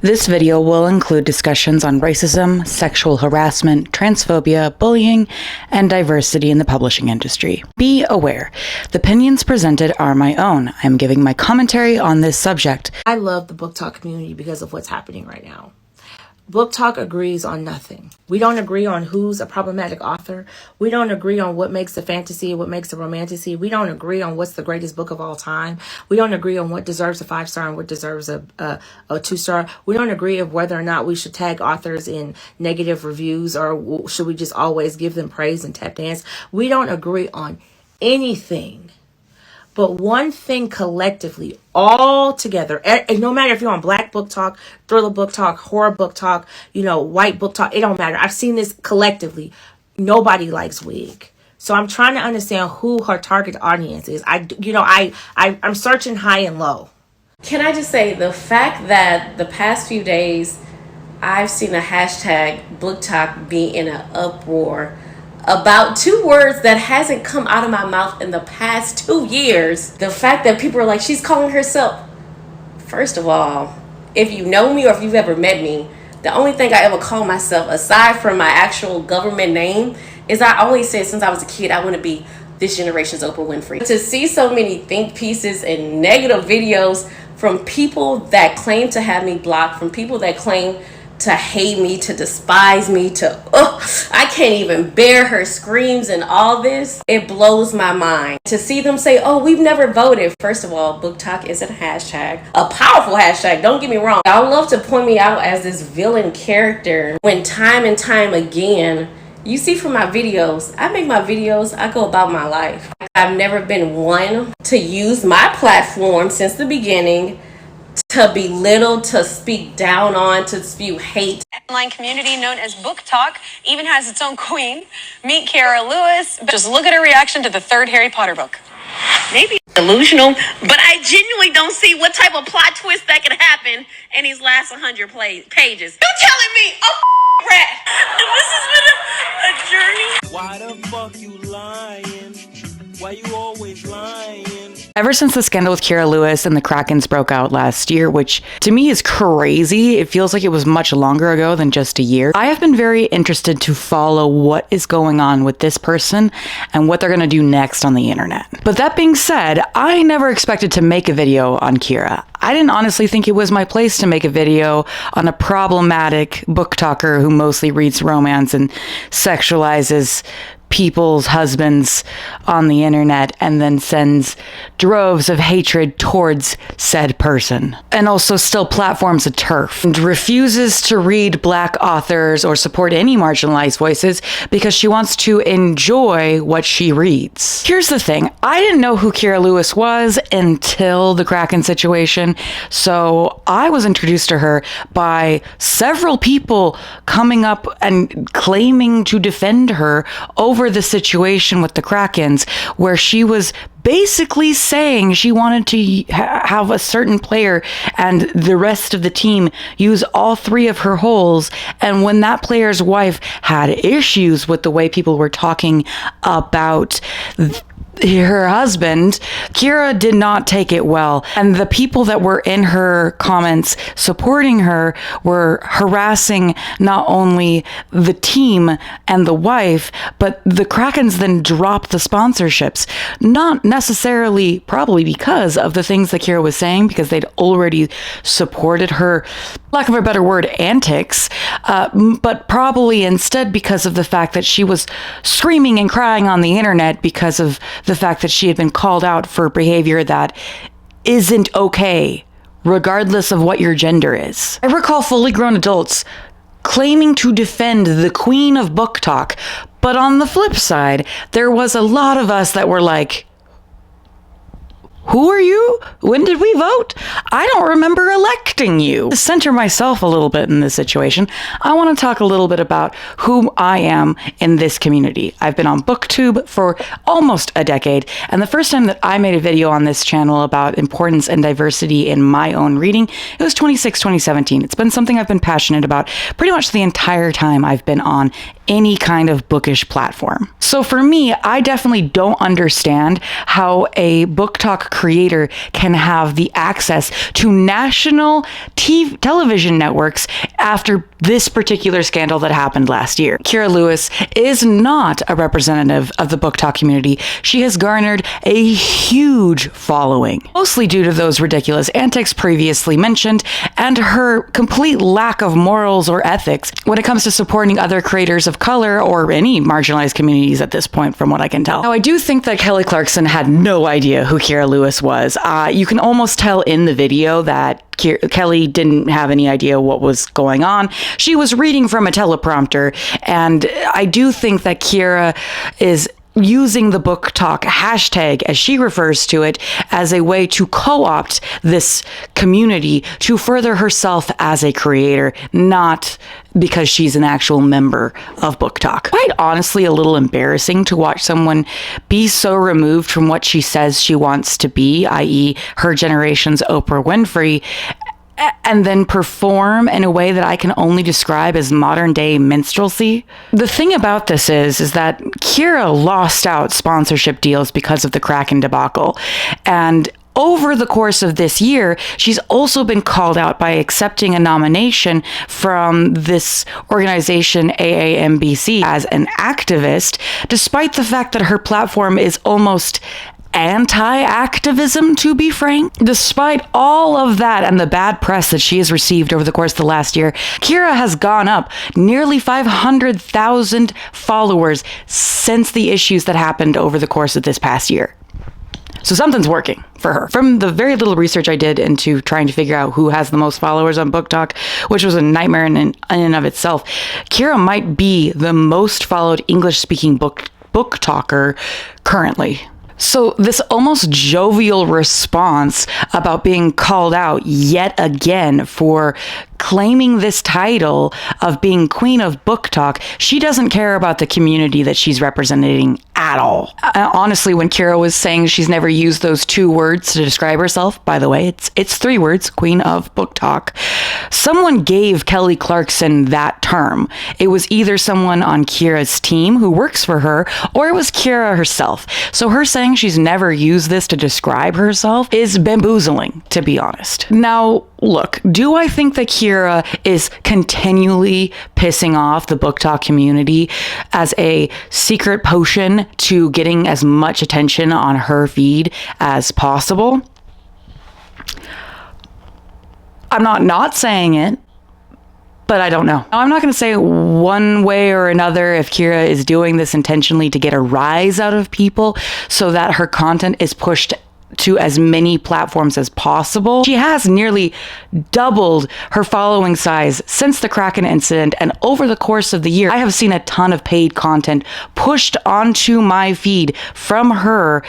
This video will include discussions on racism, sexual harassment, transphobia, bullying, and diversity in the publishing industry. Be aware, the opinions presented are my own. I'm giving my commentary on this subject. I love the book talk community because of what's happening right now. Book talk agrees on nothing. We don't agree on who's a problematic author. We don't agree on what makes a fantasy, what makes a romantasy. We don't agree on what's the greatest book of all time. We don't agree on what deserves a 5-star and what deserves a 2-star. We don't agree of whether or not we should tag authors in negative reviews or should we just always give them praise and tap dance. We don't agree on anything. But one thing collectively, all together, no matter if you're on Black Book Talk, Thriller Book Talk, Horror Book Talk, White Book Talk, it don't matter. I've seen this collectively. Nobody likes wig. So I'm trying to understand who her target audience is. I'm searching high and low. Can I just say the fact that the past few days I've seen a hashtag booktok be in an uproar about two words that hasn't come out of my mouth in the past 2 years. The fact that people are like, she's calling herself. First of all, if you know me or if you've ever met me, the only thing I ever call myself, aside from my actual government name, is I always said since I was a kid, I want to be this generation's Oprah Winfrey. To see so many think pieces and negative videos from people that claim to have me blocked, from people that claim to hate me, to despise me, I can't even bear her screams and all this. It blows my mind. To see them say, oh, we've never voted. First of all, booktok isn't a hashtag. A powerful hashtag, don't get me wrong. I would love to point me out as this villain character when time and time again, you see from my videos, I make my videos, I go about my life. I've never been one to use my platform since the beginning to belittle, to speak down on, to spew hate. Online community known as booktok even has its own queen. Meet Kara Lewis. Just look at her reaction to the third Harry Potter book. Maybe delusional, but I genuinely don't see what type of plot twist that could happen in these last 100 pages. You telling me a rat? And this has been a journey. Why the fuck you lying? Why you always lying? Ever since the scandal with Kara Lewis and the Krakens broke out last year, which to me is crazy, it feels like it was much longer ago than just a year, I have been very interested to follow what is going on with this person and what they're going to do next on the internet. But that being said, I never expected to make a video on Kira. I didn't honestly think it was my place to make a video on a problematic book talker who mostly reads romance and sexualizes people's husbands on the internet and then sends droves of hatred towards said person, and also still platforms a TERF and refuses to read Black authors or support any marginalized voices because she wants to enjoy what she reads. Here's the thing, I didn't know who Kara Lewis was until the Kraken situation, so I was introduced to her by several people coming up and claiming to defend her over the situation with the Krakens, where she was basically saying she wanted to have a certain player and the rest of the team use all 3 of her holes. And when that player's wife had issues with the way people were talking about her husband, Kira did not take it well. And the people that were in her comments supporting her were harassing not only the team and the wife, but the Krakens then dropped the sponsorships. Not necessarily probably because of the things that Kira was saying, because they'd already supported her, lack of a better word, antics, but probably instead because of the fact that she was screaming and crying on the internet because of the fact that she had been called out for behavior that isn't okay, regardless of what your gender is. I recall fully grown adults claiming to defend the queen of book talk, but on the flip side, there was a lot of us that were like, who are you? When did we vote? I don't remember electing you. To center myself a little bit in this situation, I want to talk a little bit about who I am in this community. I've been on BookTube for almost a decade, and the first time that I made a video on this channel about importance and diversity in my own reading, it was 2017. It's been something I've been passionate about pretty much the entire time I've been on any kind of bookish platform. So for me, I definitely don't understand how a BookTok creator can have the access to national television networks after this particular scandal that happened last year. Kira Lewis is not a representative of the BookTok community. She has garnered a huge following, mostly due to those ridiculous antics previously mentioned and her complete lack of morals or ethics when it comes to supporting other creators of color or any marginalized communities at this point, from what I can tell. Now, I do think that Kelly Clarkson had no idea who Kira Lewis was. You can almost tell in the video that Kelly didn't have any idea what was going on. She was reading from a teleprompter, and I do think that Kira is using the BookTok hashtag, as she refers to it, as a way to co-opt this community to further herself as a creator, not because she's an actual member of BookTok. Quite honestly, a little embarrassing to watch someone be so removed from what she says she wants to be, i.e. her generation's Oprah Winfrey, and then perform in a way that I can only describe as modern day minstrelsy. The thing about this is that Kira lost out sponsorship deals because of the Kraken debacle. And over the course of this year, she's also been called out by accepting a nomination from this organization, AAMBC, as an activist, despite the fact that her platform is almost anti-activism, to be frank. Despite all of that and the bad press that she has received over the course of the last year, Kira has gone up nearly 500,000 followers since the issues that happened over the course of this past year. So something's working for her. From the very little research I did into trying to figure out who has the most followers on BookTok, which was a nightmare in and of itself, Kira might be the most followed English-speaking BookToker currently. So this almost jovial response about being called out yet again for claiming this title of being Queen of BookTok, she doesn't care about the community that she's representing at all. Honestly, when Kira was saying she's never used those 2 words to describe herself, by the way, it's 3 words, Queen of BookTok, someone gave Kelly Clarkson that term. It was either someone on Kira's team who works for her, or it was Kira herself. So her saying she's never used this to describe herself is bamboozling, to be honest. Now, look, do I think that Kira is continually pissing off the BookTok community as a secret potion to getting as much attention on her feed as possible? I'm not saying it, but I don't know. Now, I'm not going to say one way or another if Kira is doing this intentionally to get a rise out of people so that her content is pushed to as many platforms as possible. She has nearly doubled her following size since the Kraken incident, and over the course of the year, I have seen a ton of paid content pushed onto my feed from her,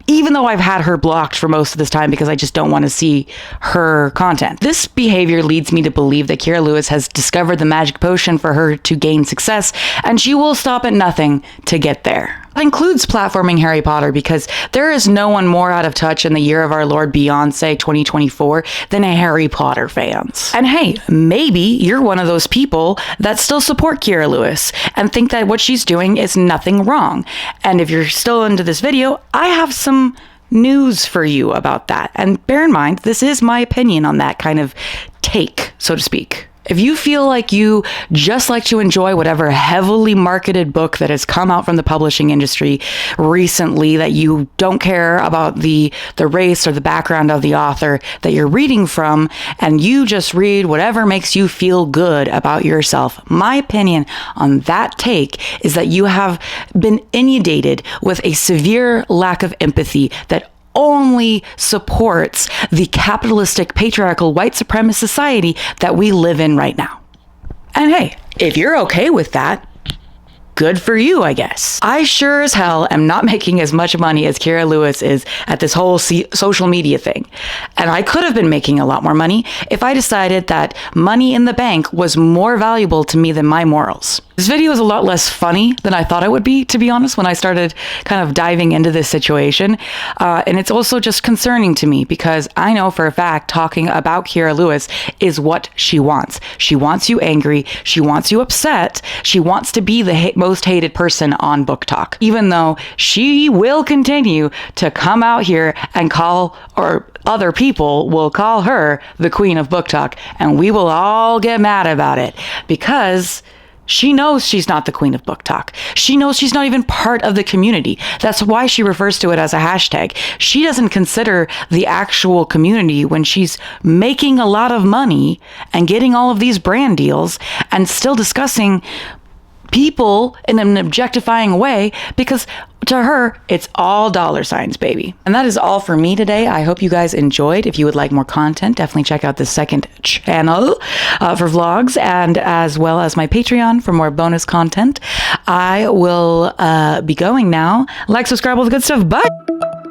even though I've had her blocked for most of this time because I just don't want to see her content. This behavior leads me to believe that Kira Lewis has discovered the magic potion for her to gain success, and she will stop at nothing to get there. That includes platforming Harry Potter, because there is no one more out of touch in the year of our Lord Beyonce 2024 than Harry Potter fans. And hey, maybe you're one of those people that still support Kira Lewis and think that what she's doing is nothing wrong. And if you're still into this video, I have some news for you about that. And bear in mind, this is my opinion on that kind of take, so to speak. If you feel like you just like to enjoy whatever heavily marketed book that has come out from the publishing industry recently, that you don't care about the race or the background of the author that you're reading from, and you just read whatever makes you feel good about yourself, my opinion on that take is that you have been inundated with a severe lack of empathy that only supports the capitalistic, patriarchal, white supremacist society that we live in right now. And hey, if you're okay with that, good for you, I guess. I sure as hell am not making as much money as Kira Lewis is at this whole social media thing. And I could have been making a lot more money if I decided that money in the bank was more valuable to me than my morals. This video is a lot less funny than I thought it would be, to be honest, when I started kind of diving into this situation. And it's also just concerning to me because I know for a fact talking about Kira Lewis is what she wants. She wants you angry. She wants you upset. She wants to be the most hated person on BookTok, even though she will continue to come out here and call, or other people will call her the queen of BookTok, and we will all get mad about it because she knows she's not the queen of BookTok. She knows she's not even part of the community. That's why she refers to it as a hashtag. She doesn't consider the actual community when she's making a lot of money and getting all of these brand deals and still discussing people in an objectifying way, because to her, it's all dollar signs, baby. And that is all for me today. I hope you guys enjoyed. If you would like more content, definitely check out the second channel for vlogs, and as well as my Patreon for more bonus content. I will be going now. Like, subscribe, all the good stuff. Bye.